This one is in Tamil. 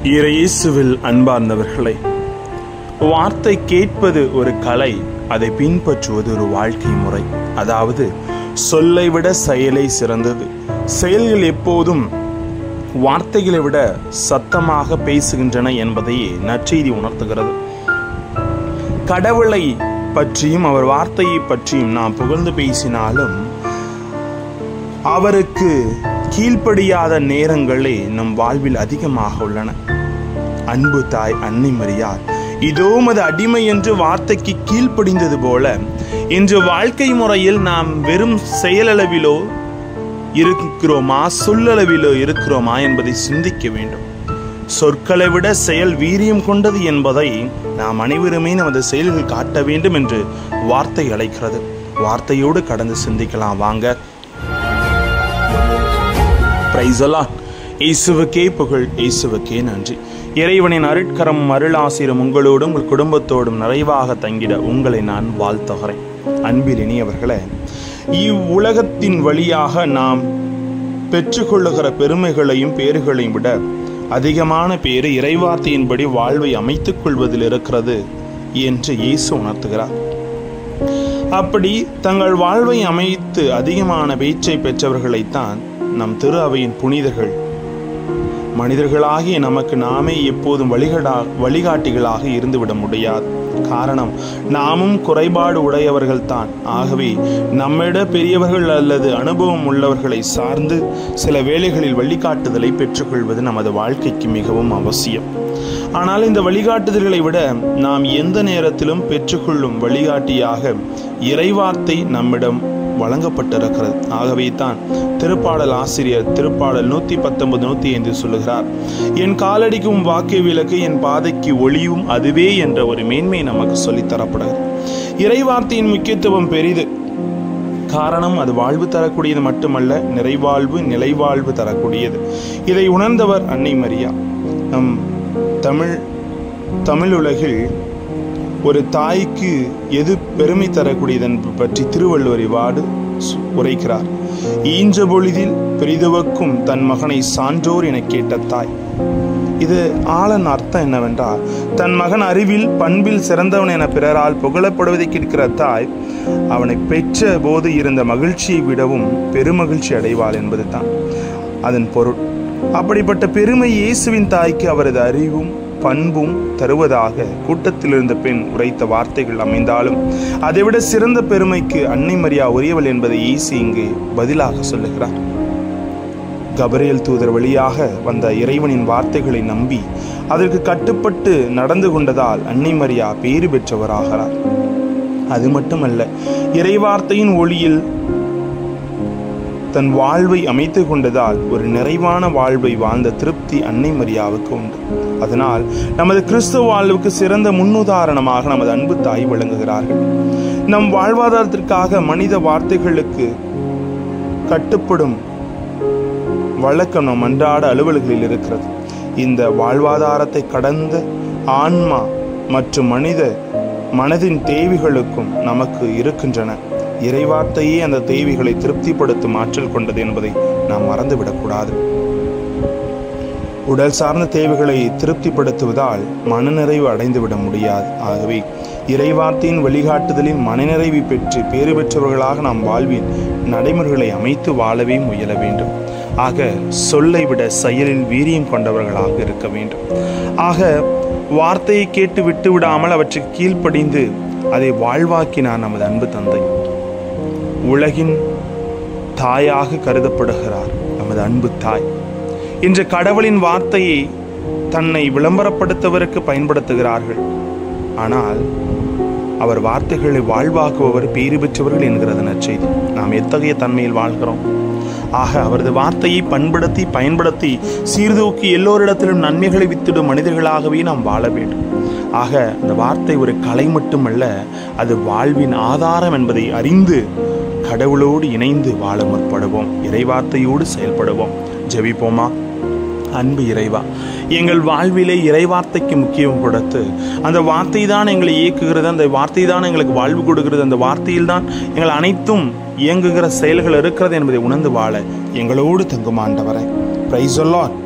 இயேசுவில் அன்பார்ந்தவர்களே, வார்த்தை கேட்பது ஒரு கலை, அதை பின்பற்றுவது ஒரு வாழ்க்கை முறை. அதாவது சொல்லை விட செயலை சிறந்தது. செயல்கள் எப்போதும் வார்த்தைகளை விட சத்தமாக பேசுகின்றன என்பதையே நற்செய்தி உணர்த்துகிறது. கடவுளை பற்றியும் அவர் வார்த்தையை பற்றியும் நாம் புகழ்ந்து பேசினாலும் அவருக்கு கீழ்ப்படியாத நேரங்களே நம் வாழ்வில் அதிகமாக உள்ளன. அன்பு தாய் அன்னை மரியாள் இதோ மது அடிமை என்று வார்த்தைக்கு கீழ்ப்படிந்தது போல இன்று வாழ்க்கை முறையில் நாம் வெறும் செயலளவிலோ இருக்கிறோமா, சொல்லளவிலோ இருக்கிறோமா என்பதை சிந்திக்க வேண்டும். சொற்களை விட செயல் வீரியம் கொண்டது என்பதை நாம் அனைவருமே நமது செயல்கள் காட்ட வேண்டும் என்று வார்த்தை அழைக்கிறது. வார்த்தையோடு கடந்து சிந்திக்கலாம் வாங்க. Praise the Lord. இயேசுவுக்கே புகழ், இயேசுவுக்கே நன்றி. இறைவனின் அருட்கரம் அருளாசிரும் உங்களோடும் உங்கள் குடும்பத்தோடும் நிறைவாக தங்கிட உங்களை நான் வாழ்த்துகிறேன். அன்பில் இனியவர்களே, இவ்வுலகத்தின் வழியாக நாம் பெற்றுக்கொள்ளுகிற பெருமைகளையும் பேறுகளையும் விட அதிகமான பேறு இறைவார்த்தையின்படி வாழ்வை அமைத்துக் கொள்வதில் இருக்கிறது என்று இயேசு உணர்த்துகிறார். அப்படி தங்கள் வாழ்வை அமைத்து அதிகமான பேச்சை பெற்றவர்களைத்தான் நம் திரு அவையின் புனிதர்கள். மனிதர்களாகிய நமக்கு நாமே எப்போதும் வழிகாட்டிகளாக இருந்துவிட முடியாது. காரணம், நாமும் குறைபாடு உடையவர்கள் தான். ஆகவே நம்மிட பெரியவர்கள் அல்லது அனுபவம் உள்ளவர்களை சார்ந்து சில வேளைகளில் வழிகாட்டுதலை பெற்றுக்கொள்வது நமது வாழ்க்கைக்கு மிகவும் அவசியம். ஆனால் இந்த வழிகாட்டுதல்களை விட நாம் எந்த நேரத்திலும் பெற்றுக்கொள்ளும் வழிகாட்டியாக இறைவார்த்தை நம்மிடம் வழங்கப்பட்டிருக்கிறது. ஆகவே தான் திருப்பாடல் ஆசிரியர் திருப்பாடல் 119:105 சொல்லுகிறார், என் காலடிக்கும் வாக்கை விளக்கு, என் பாதைக்கு ஒளியும் அதுவே என்ற ஒரு மேன்மை நமக்கு சொல்லித்தரப்படுகிறது. இறைவார்த்தையின் முக்கியத்துவம் பெரிது. காரணம், அது வாழ்வு தரக்கூடியது மட்டுமல்ல, நிறைவாழ்வு நிலைவாழ்வு தரக்கூடியது. இதை உணர்ந்தவர் அன்னை மரியா. நம் தமிழுலகில் ஒரு தாய்க்கு எது பெருமை தரக்கூடியது பற்றி திருவள்ளுவர் இவ்வாறு உரைக்கிறார். ஈன்ற பொழுதில் பெரிதுவக்கும் தன் மகனை சான்றோர் என கேட்ட தாய். இது ஆழன் அர்த்தம் என்னவென்றால், தன் மகன் அறிவில் பண்பில் சிறந்தவன் என பிறரால் புகழப்படுவதை கேட்கிற தாய் அவனை பெற்ற போது இருந்த மகிழ்ச்சியை விடவும் பெருமகிழ்ச்சி அடைவாள் என்பது தான் அதன் பொருள். அப்படிப்பட்ட பெருமை இயேசுவின் தாய்க்கு அவரது அறிவும் பண்பும் தருவதாக கூட்டத்தில் இருந்த பெண் உரைத்த வார்த்தைகள் அமைந்தாலும் அதைவிட சிறந்த பெருமைக்கு அன்னை மரியா உரியவள் என்பதை இயேசு இங்கு பதிலாக சொல்லுகிறார். கபிரியேல் தூதர் வழியாக வந்த இறைவனின் வார்த்தைகளை நம்பி அதற்கு கட்டுப்பட்டு நடந்து கொண்டதால் அன்னை மரியா பேறு பெற்றவராகிறார். அது மட்டுமல்ல, இறைவார்த்தையின் ஒளியில் தன் வாழ்வை அமைத்து கொண்டதால் ஒரு நிறைவான வாழ்வை வாழ்ந்த திருப்தி அன்னை மரியாவுக்கு உண்டு. அதனால் நமது கிறிஸ்துவ வாழ்வுக்கு சிறந்த முன்னுதாரணமாக நமது அன்பு தாய் விளங்குகிறார்கள். நம் வாழ்வாதாரத்திற்காக மனித வார்த்தைகளுக்கு கட்டுப்படும் வழக்கம் நம் அன்றாட அலுவல்களில் இருக்கிறது. இந்த வாழ்வாதாரத்தை கடந்த ஆன்மா மற்றும் மனதின் தேவைகளுக்கும் நமக்கு இருக்கின்றன. இறைவார்த்தையே அந்த தேவைகளை திருப்திப்படுத்தும் ஆற்றல் கொண்டது என்பதை நாம் மறந்துவிடக்கூடாது. உடல் சார்ந்த தேவைகளை திருப்திப்படுத்துவதால் மனநிறைவு அடைந்துவிட முடியாது. ஆகவே இறைவார்த்தையின் வழிகாட்டுதலின் மனநிறைவை பெற்று பேறு பெற்றவர்களாக நாம் வாழ்வின் நடைமுறைகளை அமைத்து வாழவே முயல வேண்டும். ஆக சொல்லை விட செயலில் வீரியம் கொண்டவர்களாக இருக்க வேண்டும். ஆக வார்த்தையை கேட்டு விட்டு விடாமல் அவற்றுக்கு கீழ்ப்படிந்து அதை வாழ்வாக்கினார் நமது அன்பு தந்தை. உலகின் தாயாக கருதப்படுகிறார் நமது அன்பு தாய். இன்று கடவுளின் வார்த்தையை தன்னை விளம்பரப்படுத்துவதற்கு பயன்படுத்துகிறார்கள். ஆனால் அவர் வார்த்தைகளை வாழ்வாக்குபவர் பேறு பெற்றவர்கள் என்கிறது நற்செய்தி. நாம் எத்தகைய தன்மையில் வாழ்கிறோம்? ஆக அவரது வார்த்தையை பயன்படுத்தி சீர்தூக்கி எல்லோரிடத்திலும் நன்மைகளை வித்திடும் மனிதர்களாகவே நாம் வாழ வேண்டும். ஆக அந்த வார்த்தை ஒரு கலை மட்டுமல்ல, அது வாழ்வின் ஆதாரம் என்பதை அறிந்து கடவுளோடு இணைந்து வாழ முற்படுவோம். இறைவார்த்தையோடு செயல்படுவோம். ஜெபிப்போமா. அன்பு இறைவா, எங்கள் வாழ்விலே இறைவார்த்தைக்கு முக்கியம் கொடுத்து அந்த வார்த்தை தான் எங்களை இயக்குகிறது, அந்த வார்த்தை தான் எங்களுக்கு வாழ்வு கொடுக்கிறது, அந்த வார்த்தையில் தான் எங்கள் அனைத்தும் இயங்குகிற செயல்கள் இருக்கிறது என்பதை உணர்ந்து வாழ எங்களோடு தங்கும் ஆண்டவரே. Praise the Lord.